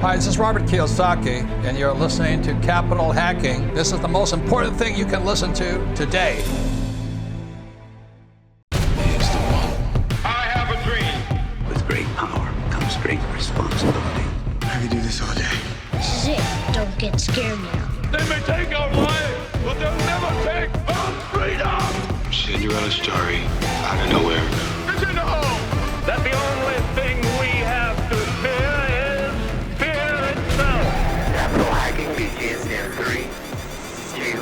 Hi, this is Robert Kiyosaki, and you're listening to Capital Hacking. This is the most important thing you can listen to today. He's the one. I have a dream. With great power comes great responsibility. I could do this all day. This is it. Don't get scared now. They may take our lives, but they'll never take our freedom. Cinderella's story out of nowhere. Did you know that the only thing we have to fear is fear itself? Capital hacking begins in 3, 2,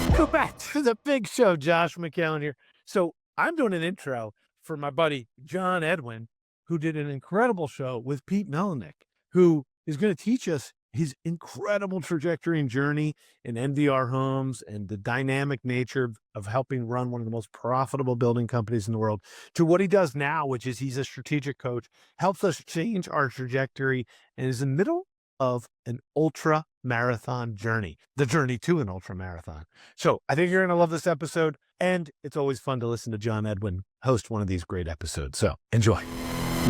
1. Go back to the big show. Josh McCallan here. So I'm doing an intro for my buddy John Edwin, who did an incredible show with Pete Mielnik, who is going to teach us his incredible trajectory and journey in NVR homes and the dynamic nature of helping run one of the most profitable building companies in the world, to what he does now, which is he's a strategic coach, helps us change our trajectory, and is in the middle of an ultra marathon journey, the journey to an ultra marathon. So I think you're going to love this episode, and it's always fun to listen to John Edwin host one of these great episodes. So enjoy.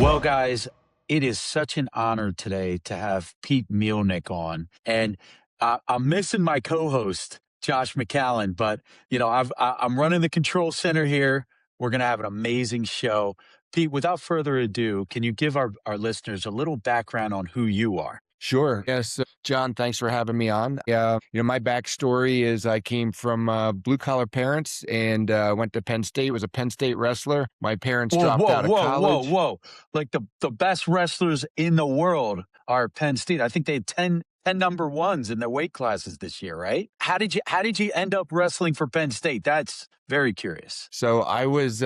Well, guys, it is such an honor today to have Pete Mielnik on, and I'm missing my co-host Josh McCallan, but I'm running the control center here. We're going to have an amazing show. Pete, without further ado, can you give our listeners a little background on who you are? Sure. Yes. John, thanks for having me on. My backstory is I came from blue-collar parents and went to Penn State, was a Penn State wrestler. My parents dropped out of college. Whoa. Like the best wrestlers in the world are Penn State. I think they had 10 number ones in their weight classes this year, right? How did you end up wrestling for Penn State? That's very curious. So I was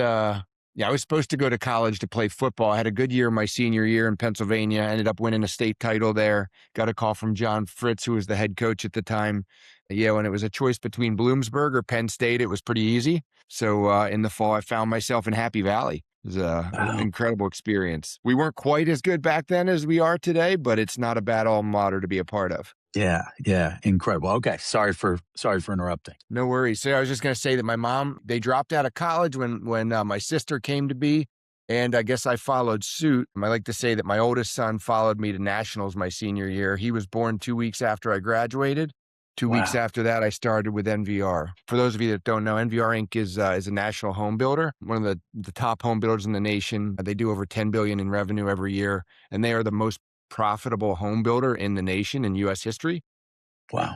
supposed to go to college to play football. I had a good year my senior year in Pennsylvania. I ended up winning a state title there. Got a call from John Fritz, who was the head coach at the time. When it was a choice between Bloomsburg or Penn State, it was pretty easy. So in the fall, I found myself in Happy Valley. It was an incredible experience. We weren't quite as good back then as we are today, but it's not a bad alma mater to be a part of. Yeah. Incredible. Okay. Sorry for interrupting. No worries. So I was just going to say that my mom, they dropped out of college when my sister came to be, and I guess I followed suit. I like to say that my oldest son followed me to nationals my senior year. He was born 2 weeks after I graduated. 2 weeks after that, I started with NVR. For those of you that don't know, NVR Inc. is a national home builder, one of the top home builders in the nation. They do over $10 billion in revenue every year, and they are the most profitable home builder in the nation in U.S. history. Wow.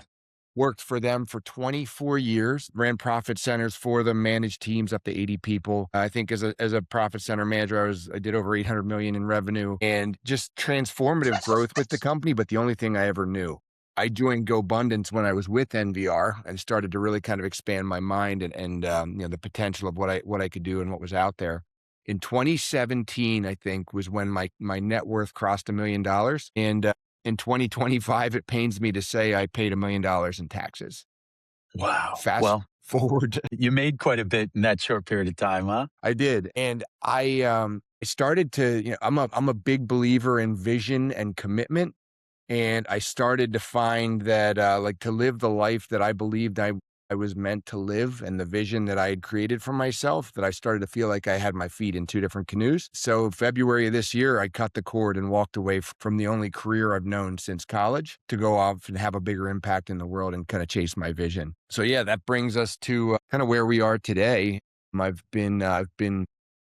Worked for them for 24 years, ran profit centers for them, managed teams up to 80 people. I think as a profit center manager, I did over 800 million in revenue and just transformative growth with the company. But the only thing I ever knew, I joined GoBundance when I was with NVR and started to really kind of expand my mind and the potential of what I could do and what was out there. In 2017, I think, was when my net worth crossed $1 million. And in 2025, it pains me to say I paid $1 million in taxes. Wow. Fast forward. You made quite a bit in that short period of time, huh? I did. And I started to, I'm a big believer in vision and commitment. And I started to find that to live the life that I believed I was meant to live and the vision that I had created for myself, that I started to feel like I had my feet in two different canoes. So February of this year, I cut the cord and walked away from the only career I've known since college to go off and have a bigger impact in the world and kind of chase my vision. So that brings us to kind of where we are today. I've been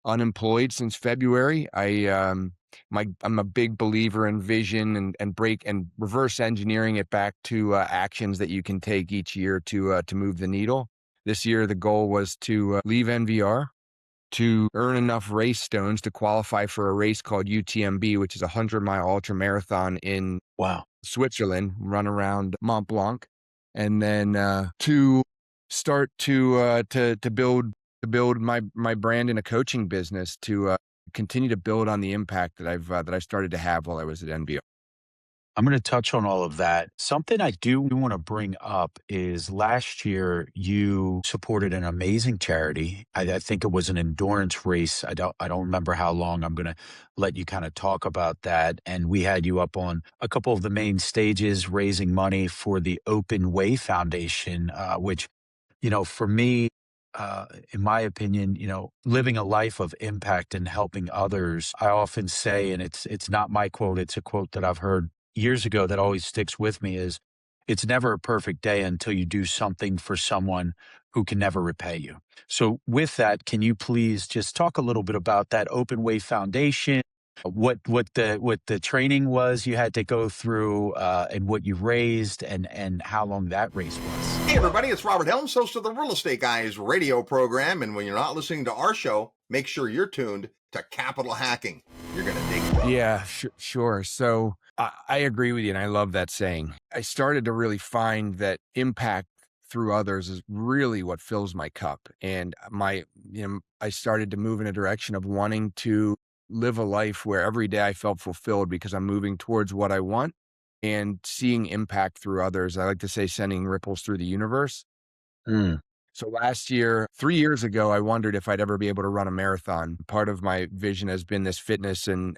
unemployed since February. I'm a big believer in vision and break and reverse engineering it back to actions that you can take each year to move the needle. This year, the goal was to leave NVR, to earn enough race stones to qualify for a race called UTMB, which is a 100-mile ultramarathon in Switzerland, run around Mont Blanc, and then to start to build my brand in a coaching business, to continue to build on the impact that I started to have while I was at NVR. I'm going to touch on all of that. Something I do want to bring up is last year you supported an amazing charity. I think it was an endurance race. I don't remember how long. I'm going to let you kind of talk about that. And we had you up on a couple of the main stages raising money for the Open Way Foundation, which, for me, in my opinion, living a life of impact and helping others. I often say, and it's not my quote, it's a quote that I've heard years ago that always sticks with me is, it's never a perfect day until you do something for someone who can never repay you. So with that, can you please just talk a little bit about that Open Way Foundation? What the training was you had to go through, and what you raised, and how long that race was. Hey everybody, it's Robert Helms, host of the Real Estate Guys radio program. And when you're not listening to our show, make sure you're tuned to Capital Hacking. You're going to dig it. Yeah, sure. So I agree with you, and I love that saying. I started to really find that impact through others is really what fills my cup. And I started to move in a direction of wanting to live a life where every day I felt fulfilled because I'm moving towards what I want and seeing impact through others. I like to say sending ripples through the universe. So last year, 3 years ago, I wondered if I'd ever be able to run a marathon. Part of my vision has been this fitness and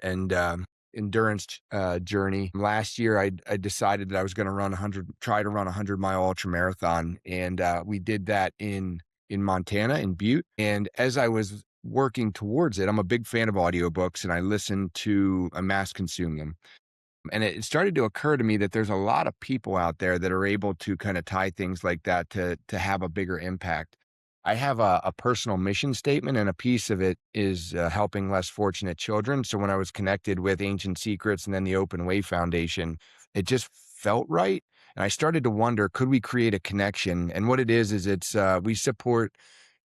endurance journey. Last year, I decided that I was going to try to run a 100-mile ultramarathon. And we did that in Montana, in Butte. And as I was working towards it, I'm a big fan of audiobooks, and I listen to mass consume them. And it started to occur to me that there's a lot of people out there that are able to kind of tie things like that to have a bigger impact. I have a personal mission statement, and a piece of it is helping less fortunate children. So when I was connected with Ancient Secrets and then the Open Way Foundation, it just felt right. And I started to wonder, could we create a connection? And what it is it's we support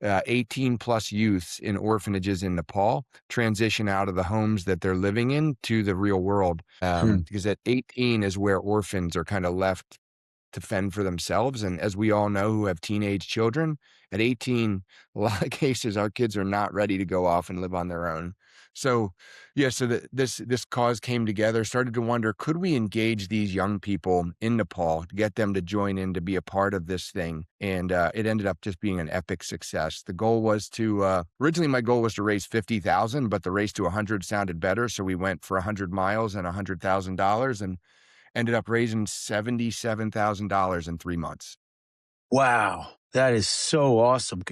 18 plus youths in orphanages in Nepal transition out of the homes that they're living in to the real world. Because at 18 is where orphans are kind of left to fend for themselves. And as we all know who have teenage children, at 18, a lot of cases, our kids are not ready to go off and live on their own. So this cause came together, started to wonder, could we engage these young people in Nepal to get them to join in, to be a part of this thing? And it ended up just being an epic success. The goal was originally my goal was to raise $50,000, but the race to 100 sounded better. So we went for 100 miles and $100,000 and ended up raising $77,000 in 3 months. Wow, that is so awesome.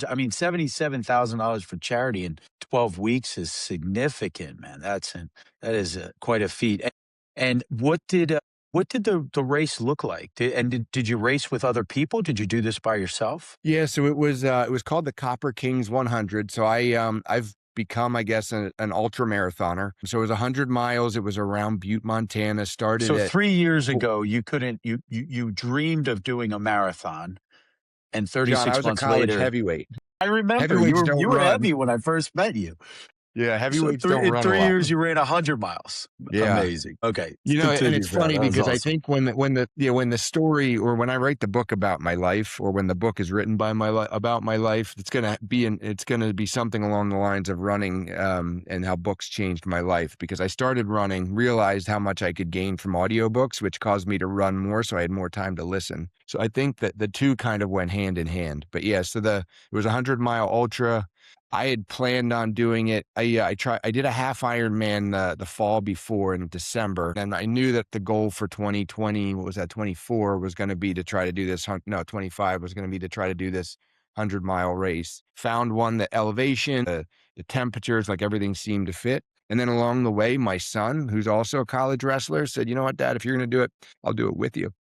I mean, $77,000 for charity in 12 weeks is significant, man. That is quite a feat. And what did the race look like? Did you race with other people? Did you do this by yourself? Yeah, so it was called the Copper Kings 100. So I've become, I guess, an ultra marathoner. So it was 100 miles. It was around Butte, Montana. So 3 years ago, you dreamed of doing a marathon, and 36 John, I was months a college later, heavyweight. I remember you were heavy when I first met you. Yeah, heavyweights don't run in 3 a lot. years, you ran 100 miles. Yeah. Amazing. Okay, and it's funny because I think when the story, or when I write the book about my life, or when the book is written about my life, it's gonna be something along the lines of running, and how books changed my life. Because I started running, realized how much I could gain from audiobooks, which caused me to run more, so I had more time to listen. So I think that the two kind of went hand in hand. But yeah, so it was 100-mile ultra. I had planned on doing it. I did a half Ironman the fall before in December, and I knew that the goal for 2020, 24 was going to be to try to do this. 25 was going to be to try to do this 100-mile race. Found one, the elevation, the temperatures, like everything seemed to fit. And then along the way, my son, who's also a college wrestler, said, "You know what, Dad, if you're going to do it, I'll do it with you."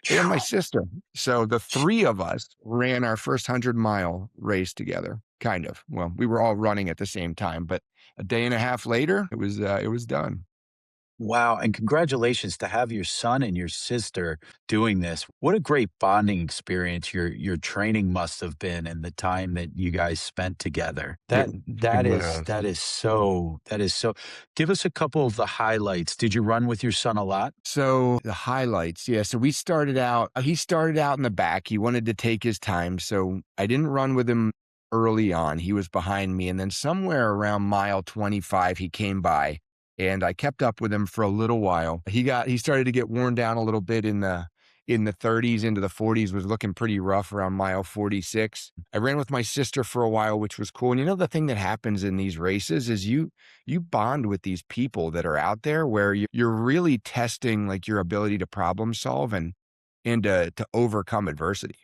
And my sister. So the three of us ran our first 100-mile race together. Kind of. Well, we were all running at the same time, but a day and a half later, it was done. Wow, and congratulations to have your son and your sister doing this. What a great bonding experience your training must have been, and the time that you guys spent together. That is so. Give us a couple of the highlights. Did you run with your son a lot? So the highlights, yeah. So he started out in the back. He wanted to take his time, so I didn't run with him early on. He was behind me, and then somewhere around mile 25, he came by. And I kept up with him for a little while. He started to get worn down a little bit in the 30s into the 40s, was looking pretty rough around mile 46. I ran with my sister for a while, which was cool. And the thing that happens in these races is you bond with these people that are out there where you're really testing like your ability to problem solve and to overcome adversity.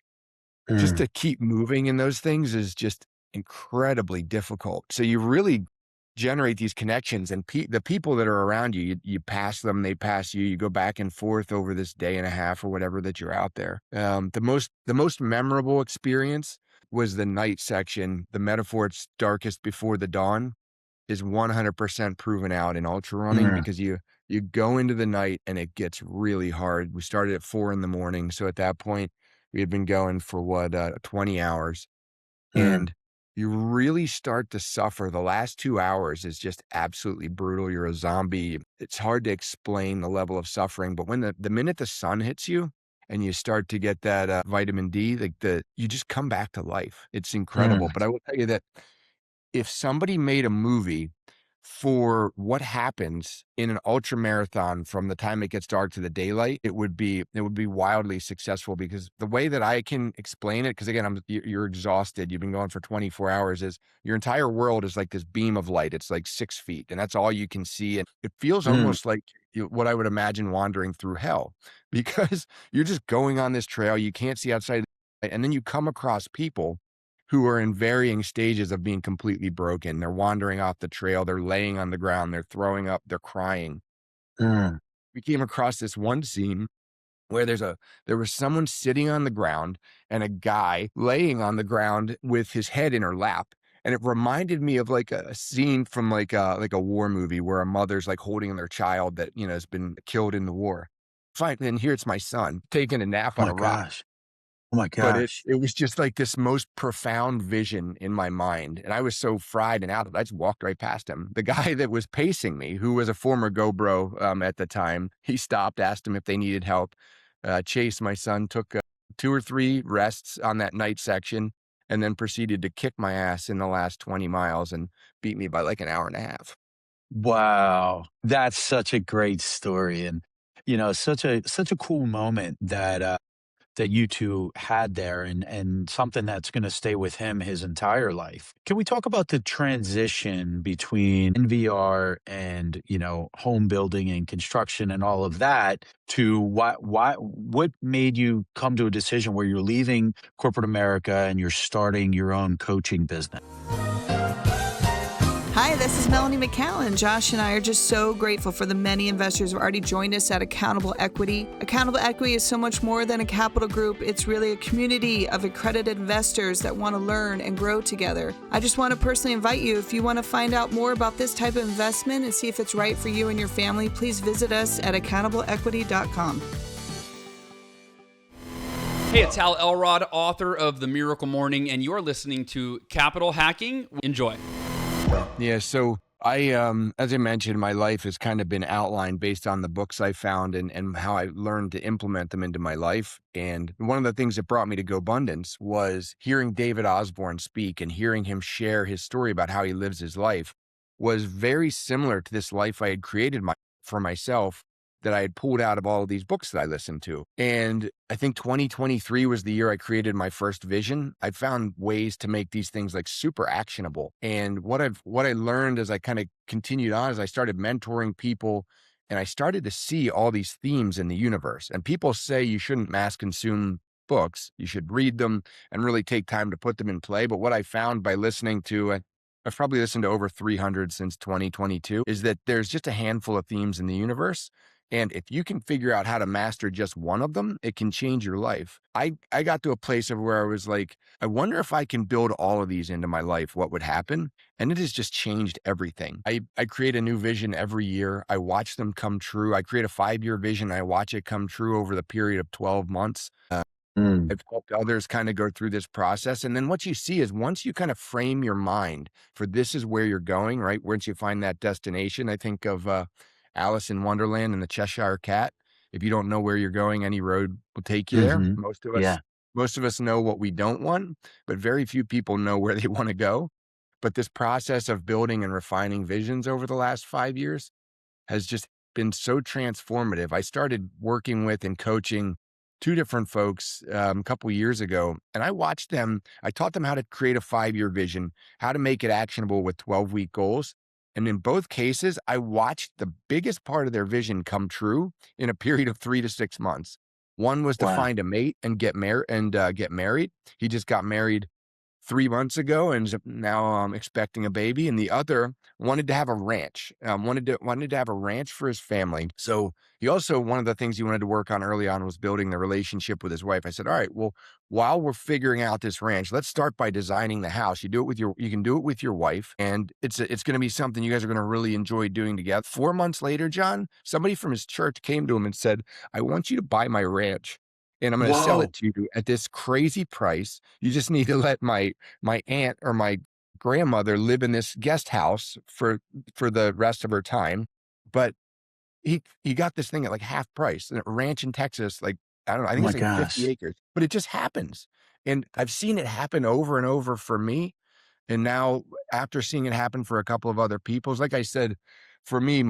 just to keep moving in those things is just incredibly difficult. So you really generate these connections, and the people that are around you, you pass them, they pass you, you go back and forth over this day and a half or whatever that you're out there. The most memorable experience was the night section. The metaphor, it's darkest before the dawn, is 100% proven out in ultra running because you go into the night and it gets really hard. We started at 4 a.m. So at that point we had been going for 20 hours, and you really start to suffer. The last 2 hours is just absolutely brutal. You're a zombie. It's hard to explain the level of suffering, but when the minute the sun hits you and you start to get that vitamin D, you just come back to life. It's incredible. But I will tell you that if somebody made a movie for what happens in an ultra marathon from the time it gets dark to the daylight, it would be wildly successful, because the way that I can explain it, because again, you're exhausted, you've been going for 24 hours, is your entire world is like this beam of light. It's like 6 feet, and that's all you can see. And it feels almost like what I would imagine wandering through hell, because you're just going on this trail. You can't see outside, and then you come across people who are in varying stages of being completely broken. They're wandering off the trail. They're laying on the ground. They're throwing up. They're crying. We came across this one scene where there was someone sitting on the ground and a guy laying on the ground with his head in her lap. And it reminded me of like a scene from like a war movie where a mother's like holding their child that, has been killed in the war. Fine. And here it's my son taking a nap on a rock. Oh my But gosh. it was just like this most profound vision in my mind. And I was so fried and out of it, I just walked right past him. The guy that was pacing me, who was a former GoBro at the time, he stopped, asked him if they needed help. Chase, my son, took 2 or 3 rests on that night section and then proceeded to kick my ass in the last 20 miles and beat me by like an hour and a half. Wow. That's such a great story. And, such a cool moment that you two had there, and something that's going to stay with him his entire life. Can we talk about the transition between NVR and, home building and construction and all of that to what made you come to a decision where you're leaving corporate America and you're starting your own coaching business? Hi, this is Melanie McCallan. Josh and I are just so grateful for the many investors who have already joined us at Accountable Equity. Accountable Equity is so much more than a capital group. It's really a community of accredited investors that want to learn and grow together. I just want to personally invite you, if you want to find out more about this type of investment and see if it's right for you and your family, please visit us at accountableequity.com. Hey, it's Hal Elrod, author of The Miracle Morning, and you're listening to Capital Hacking. Enjoy. Yeah, so I, as I mentioned, my life has kind of been outlined based on the books I found and how I learned to implement them into my life. And one of the things that brought me to GoBundance was hearing David Osborne speak and hearing him share his story about how he lives his life was very similar to this life I had created for myself that I had pulled out of all of these books that I listened to. And I think 2023 was the year I created my first vision. I found ways to make these things like super actionable. And what I learned as I kind of continued on is I started mentoring people, and I started to see all these themes in the universe. And people say you shouldn't mass consume books. You should read them and really take time to put them in play. But what I found by listening to, I've probably listened to over 300 since 2022, is that there's just a handful of themes in the universe. And if you can figure out how to master just one of them, it can change your life. I got to a place of where I was like, I wonder if I can build all of these into my life, what would happen? And it has just changed everything. I create a new vision every year. I watch them come true. I create a 5-year vision. I watch it come true over the period of 12 months. I've helped others kind of go through this process. And then what you see is once you kind of frame your mind for this is where you're going, right? Once you find that destination, I think of Alice in Wonderland and the Cheshire Cat. If you don't know where you're going, any road will take you there. Most of us know what we don't want, but very few people know where they want to go. But this process of building and refining visions over the last 5 years has just been so transformative. I started working with and coaching 2 different folks a couple years ago, and I watched them. I taught them how to create a 5-year vision, how to make it actionable with 12-week goals. And in both cases, I watched the biggest part of their vision come true in a period of 3 to 6 months. One was to Wow. find a mate and get married. He just got married 3 months ago and is now expecting a baby. And the other wanted to have a ranch, wanted to have a ranch for his family. So he also, one of the things he wanted to work on early on was building the relationship with his wife. I said, all right, well, while we're figuring out this ranch, let's start by designing the house. You can do it with your wife, and it's going to be something you guys are going to really enjoy doing together. 4 months later, John, somebody from his church came to him and said, I want you to buy my ranch, and I'm going to sell it to you at this crazy price. You just need to let my aunt or my grandmother live in this guest house for the rest of her time. But he got this thing at like half price, a ranch in Texas. Like, I don't know, I think Oh it's my like gosh. 50 acres, but it just happens. And I've seen it happen over and over for me. And now after seeing it happen for a couple of other people, like I said, for me,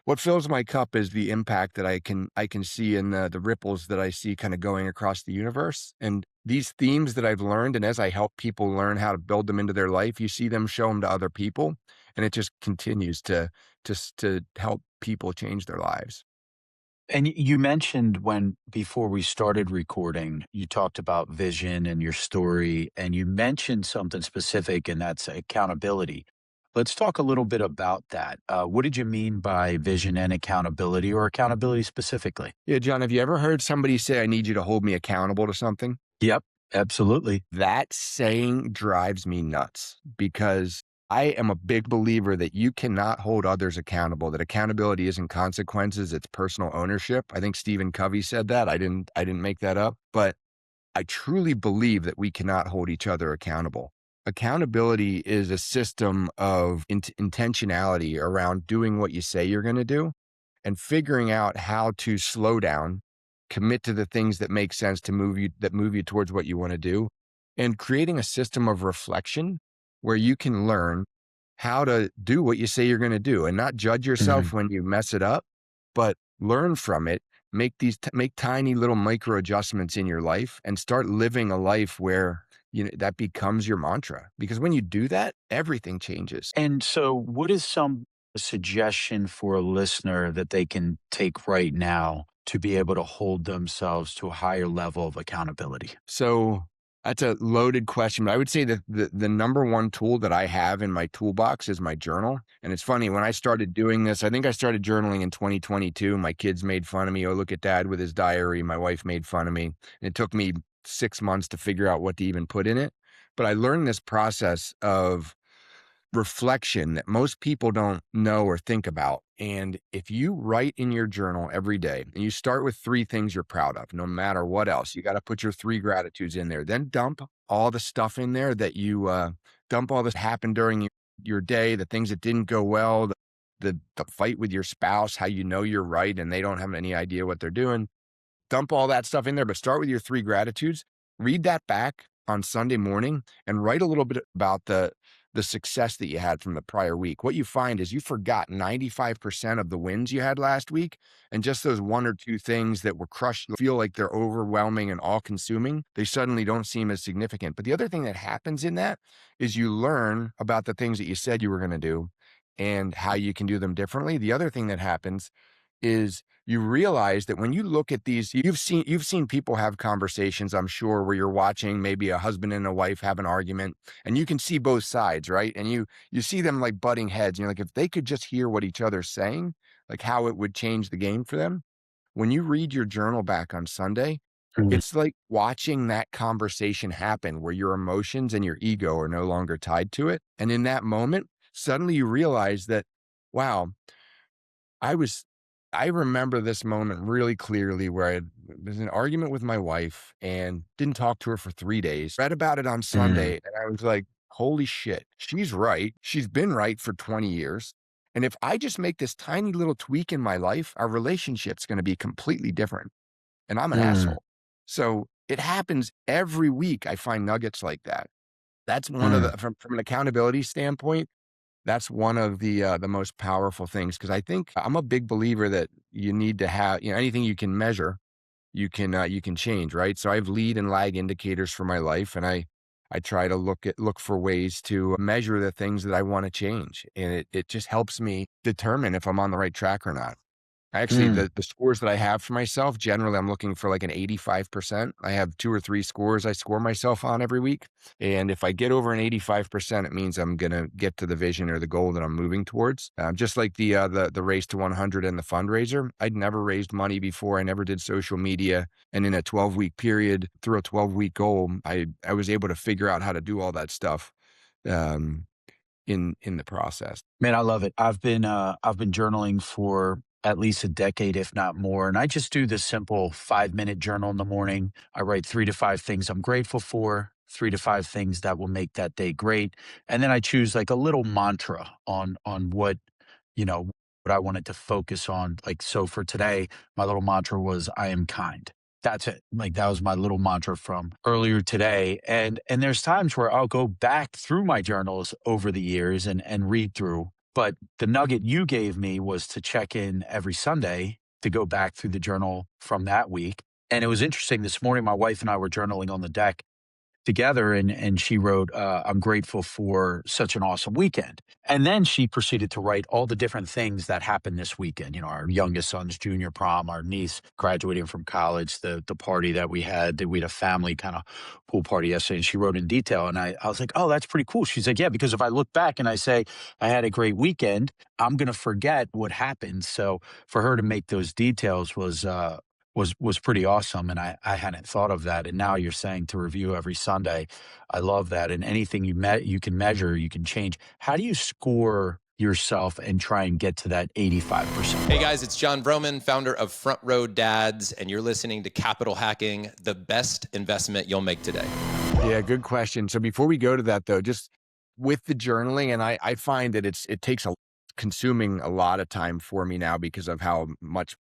what fills my cup is the impact that I can see in the ripples that I see kind of going across the universe. And these themes that I've learned, and as I help people learn how to build them into their life, you see them show them to other people, and it just continues to help people change their lives. And you mentioned before we started recording, you talked about vision and your story, and you mentioned something specific, and that's accountability. Let's talk a little bit about that. What did you mean by vision and accountability, or accountability specifically? Yeah, John, have you ever heard somebody say, I need you to hold me accountable to something? Yep, absolutely. That saying drives me nuts because I am a big believer that you cannot hold others accountable, that accountability isn't consequences, it's personal ownership. I think Stephen Covey said that. I didn't make that up, but I truly believe that we cannot hold each other accountable. Accountability is a system of intentionality around doing what you say you're going to do and figuring out how to slow down, commit to the things that make sense to move you towards what you want to do, and creating a system of reflection where you can learn how to do what you say you're going to do and not judge yourself when you mess it up, but learn from it, make tiny little micro adjustments in your life and start living a life where that becomes your mantra. Because when you do that, everything changes. And so, what is some suggestion for a listener that they can take right now to be able to hold themselves to a higher level of accountability? So that's a loaded question, but I would say that the number one tool that I have in my toolbox is my journal. And it's funny, when I started doing this, I think I started journaling in 2022. My kids made fun of me. Oh, look at dad with his diary. My wife made fun of me. And it took me 6 months to figure out what to even put in it. But I learned this process of reflection that most people don't know or think about. And if you write in your journal every day and you start with 3 things you're proud of, no matter what else, you got to put your 3 gratitudes in there, then dump all the stuff in there that dump all this happened during your day, the things that didn't go well, the fight with your spouse, how you know you're right and they don't have any idea what they're doing. Dump all that stuff in there, but start with your 3 gratitudes. Read that back on Sunday morning and write a little bit about the success that you had from the prior week. What you find is you forgot 95% of the wins you had last week, and just those 1 or 2 things that were crushed feel like they're overwhelming and all-consuming. They suddenly don't seem as significant. But the other thing that happens in that is you learn about the things that you said you were going to do and how you can do them differently. The other thing that happens is you realize that when you look at these, you've seen people have conversations, I'm sure, where you're watching maybe a husband and a wife have an argument and you can see both sides, right? And you see them like butting heads. You're like, if they could just hear what each other's saying, like how it would change the game for them. When you read your journal back on Sunday, it's like watching that conversation happen where your emotions and your ego are no longer tied to it. And in that moment, suddenly you realize that, wow, I remember this moment really clearly where I was in an argument with my wife and didn't talk to her for 3 days. Read about it on Sunday and I was like, holy shit, she's right. She's been right for 20 years. And if I just make this tiny little tweak in my life, our relationship's going to be completely different. And I'm an asshole. So it happens every week. I find nuggets like that. That's one of the, from an accountability standpoint, that's one of the most powerful things. Cause I think I'm a big believer that you need to have, anything you can measure, you can change, right? So I have lead and lag indicators for my life. And I try to look for ways to measure the things that I want to change. And it just helps me determine if I'm on the right track or not. Actually, the scores that I have for myself, generally I'm looking for like an 85%. I have 2 or 3 scores I score myself on every week. And if I get over an 85%, it means I'm going to get to the vision or the goal that I'm moving towards. Just like the race to 100 and the fundraiser, I'd never raised money before. I never did social media. And in a 12-week period, through a 12-week goal, I was able to figure out how to do all that stuff in the process. Man, I love it. I've been journaling for at least a decade, if not more. And I just do this simple 5-minute journal in the morning. I write 3 to 5 things I'm grateful for, 3 to 5 things that will make that day great. And then I choose like a little mantra on what, what I wanted to focus on. Like, so for today, my little mantra was, I am kind. That's it. Like, that was my little mantra from earlier today. And there's times where I'll go back through my journals over the years and read through. But the nugget you gave me was to check in every Sunday to go back through the journal from that week. And it was interesting. This morning, my wife and I were journaling on the deck together, and she wrote, I'm grateful for such an awesome weekend. And then she proceeded to write all the different things that happened this weekend. Our youngest son's junior prom, our niece graduating from college, the party that we had a family kind of pool party yesterday. And she wrote in detail. And I was like, oh, that's pretty cool. She's like, yeah, because if I look back and I say I had a great weekend, I'm going to forget what happened. So for her to make those details was pretty awesome. And I hadn't thought of that. And now you're saying to review every Sunday. I love that. And anything you can measure, you can change. How do you score yourself and try and get to that 85%? Hey guys, it's John Vroman, founder of Front Row Dads, and you're listening to Capital Hacking, the best investment you'll make today. Yeah, good question. So before we go to that though, just with the journaling, and I find that it takes consuming a lot of time for me now because of how much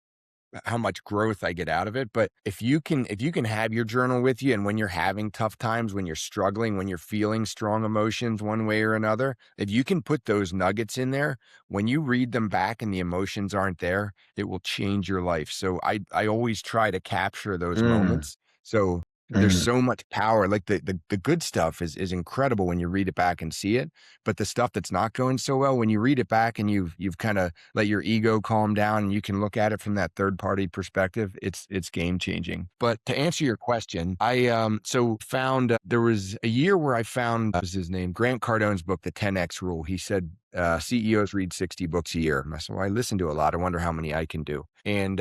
growth I get out of it. But if you can have your journal with you, and when you're having tough times, when you're struggling, when you're feeling strong emotions one way or another, if you can put those nuggets in there, when you read them back and the emotions aren't there, it will change your life. So I always try to capture those moments. So there's so much power. Like the good stuff is incredible when you read it back and see it. But the stuff that's not going so well, when you read it back and you've kind of let your ego calm down and you can look at it from that third party perspective, it's game changing. But to answer your question, I found there was a year where I found what was his name, Grant Cardone's book, The 10X Rule. He said CEOs read 60 books a year. So I listen to a lot. I wonder how many I can do. And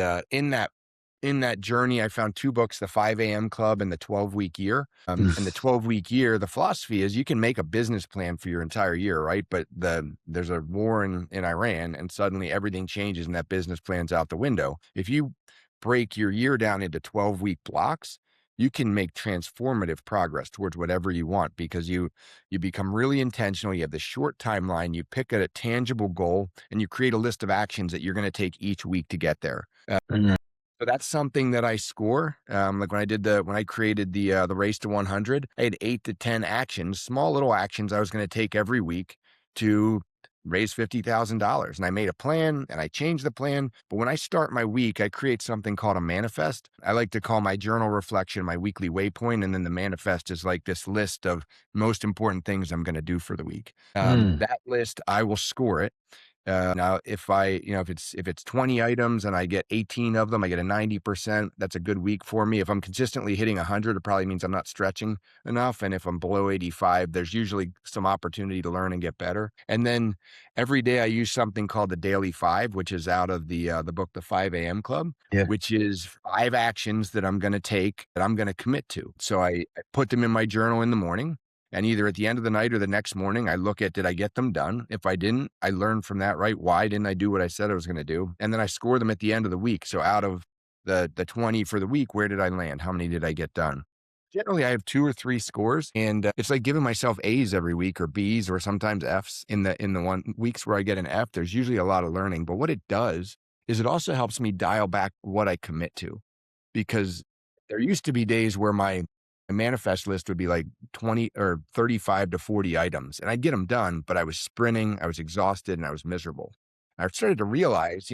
in that journey, I found 2 books, The 5 a.m. Club and The 12-Week Year. And the 12-week year, the philosophy is you can make a business plan for your entire year, right? But there's a war in Iran, and suddenly everything changes and that business plan's out the window. If you break your year down into 12-week blocks, you can make transformative progress towards whatever you want, because you become really intentional. You have the short timeline, you pick a tangible goal, and you create a list of actions that you're going to take each week to get there. So that's something that I score. Like when I created the race to 100, I had 8 to 10 actions, small little actions I was going to take every week to raise $50,000. And I made a plan and I changed the plan. But when I start my week, I create something called a manifest. I like to call my journal reflection my weekly waypoint. And then the manifest is like this list of most important things I'm going to do for the week. That list, I will score it. Now, if it's 20 items and I get 18 of them, I get a 90%. That's a good week for me. If I'm consistently hitting 100, it probably means I'm not stretching enough. And if I'm below 85, there's usually some opportunity to learn and get better. And then every day I use something called the Daily 5, which is out of the book, The 5 a.m. Club, which is 5 actions that I'm going to take, that I'm going to commit to. So I put them in my journal in the morning. And either at the end of the night or the next morning, I look at, did I get them done? If I didn't, I learn from that, right? Why didn't I do what I said I was going to do? And then I score them at the end of the week. So out of the 20 for the week, where did I land? How many did I get done? Generally, I have 2 or 3 scores, and it's like giving myself A's every week, or B's, or sometimes F's. In the weeks where I get an F, there's usually a lot of learning. But what it does is it also helps me dial back what I commit to, because there used to be days where my manifest list would be like 20 or 35 to 40 items, and I'd get them done, but I was sprinting, I was exhausted, and I was miserable. I started to realize,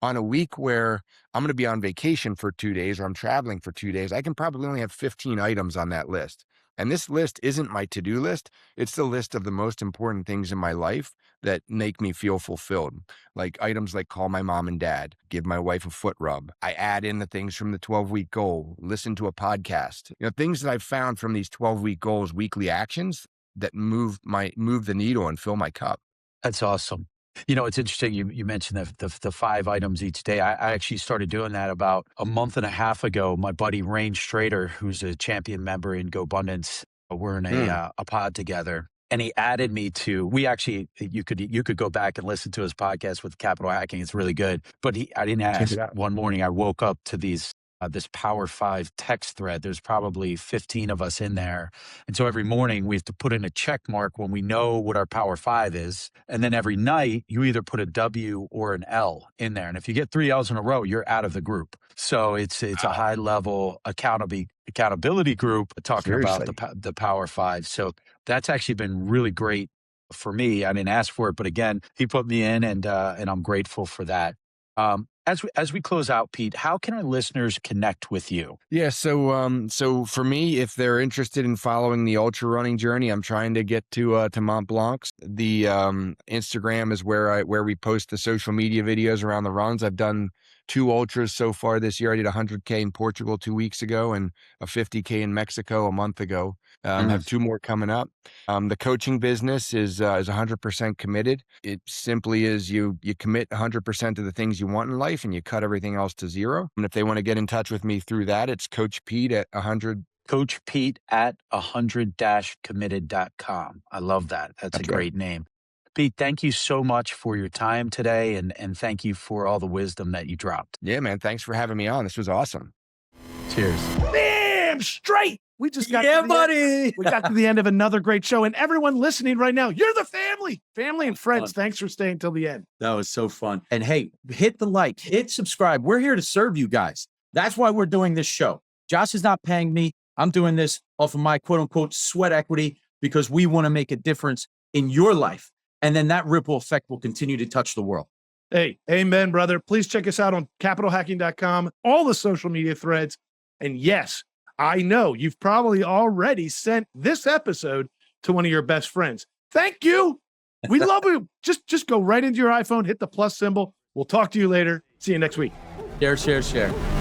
on a week where I'm going to be on vacation for 2 days, or I'm traveling for 2 days, I can probably only have 15 items on that list. And this list isn't my to-do list. It's the list of the most important things in my life that make me feel fulfilled. Like items like call my mom and dad, give my wife a foot rub. I add in the things from the 12-week goal, listen to a podcast. Things that I've found from these 12-week goals, weekly actions that move the needle and fill my cup. That's awesome. It's interesting. You mentioned the 5 items each day. I actually started doing that about a month and a half ago. My buddy Rain Strader, who's a champion member in GoBundance, we're in a pod together. And he added me to, you could go back and listen to his podcast with Capital Hacking. It's really good. But I didn't ask. One morning I woke up to this Power 5 text thread. There's probably 15 of us in there. And so every morning we have to put in a check mark when we know what our Power 5 is. And then every night you either put a W or an L in there. And if you get 3 L's in a row, you're out of the group. So it's a high level accountability group talking about the Power 5. So that's actually been really great for me. I didn't ask for it, but again, he put me in and I'm grateful for that. As we close out, Pete, how can our listeners connect with you? Yeah, so for me, if they're interested in following the ultra running journey, I'm trying to get to Mont Blanc. The Instagram is where we post the social media videos around the runs. I've done 2 ultras so far this year. I did 100K in Portugal 2 weeks ago and a 50K in Mexico a month ago. I have 2 more coming up. The coaching business is 100% committed. It simply is you commit 100% to the things you want in life and you cut everything else to 0. And if they want to get in touch with me through that, it's Coach Pete at 100. Coach Pete at 100-committed.com. I love that. That's a great name. Pete, thank you so much for your time today and thank you for all the wisdom that you dropped. Yeah, man. Thanks for having me on. This was awesome. Cheers. Damn straight. We just got we got to the end of another great show. And everyone listening right now, you're the family and friends. Thanks for staying till the end. That was so fun. And hey, hit the like, hit subscribe. We're here to serve you guys. That's why we're doing this show. Josh is not paying me. I'm doing this off of my quote unquote sweat equity because we want to make a difference in your life. And then that ripple effect will continue to touch the world. Hey, amen, brother. Please check us out on capitalhacking.com, all the social media threads. And yes, I know you've probably already sent this episode to one of your best friends. Thank you. We love you. Just go right into your iPhone, hit the plus symbol. We'll talk to you later. See you next week. Share.